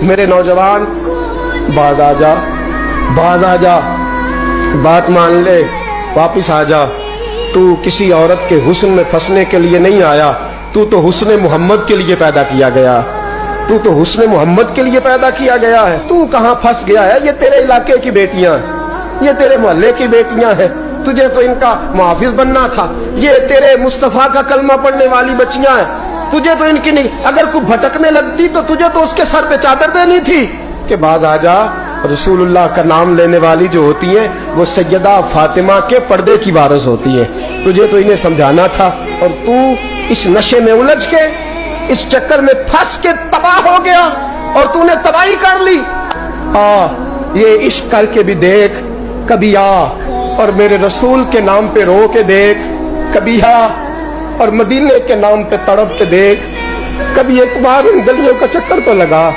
میرے نوجوان باز آ جا، باز آ جا، بات مان لے، واپس آ جا۔ تو کسی عورت کے حسن میں پھنسنے کے لیے نہیں آیا، تو حسن محمد کے لیے پیدا کیا گیا، تو حسن محمد کے لیے پیدا کیا گیا ہے۔ تو کہاں پھنس گیا ہے؟ یہ تیرے علاقے کی بیٹیاں ہیں، یہ تیرے محلے کی بیٹیاں ہیں، تجھے تو ان کا محافظ بننا تھا۔ یہ تیرے مصطفیٰ کا کلمہ پڑھنے والی بچیاں ہیں، تجھے تو ان کی نہیں، اگر کوئی بھٹکنے لگتی تو تجھے تو اس کے سر پہ چادر دینی تھی کہ باز آ جا۔ رسول اللہ کا نام لینے والی جو ہوتی ہیں وہ سیدہ فاطمہ کے پردے کی وارث ہوتی ہیں، تجھے تو انہیں سمجھانا تھا، اور تو اس نشے میں الجھ کے، اس چکر میں پھنس کے تباہ ہو گیا، اور تو نے تباہی کر لی۔ یہ عشق کر کے بھی دیکھ، کبھی آ اور میرے رسول کے نام پہ رو کے دیکھ، کبھی آ اور مدینے کے نام پہ تڑپ کے دیکھ، کبھی ایک بار ان گلیوں کا چکر تو لگا۔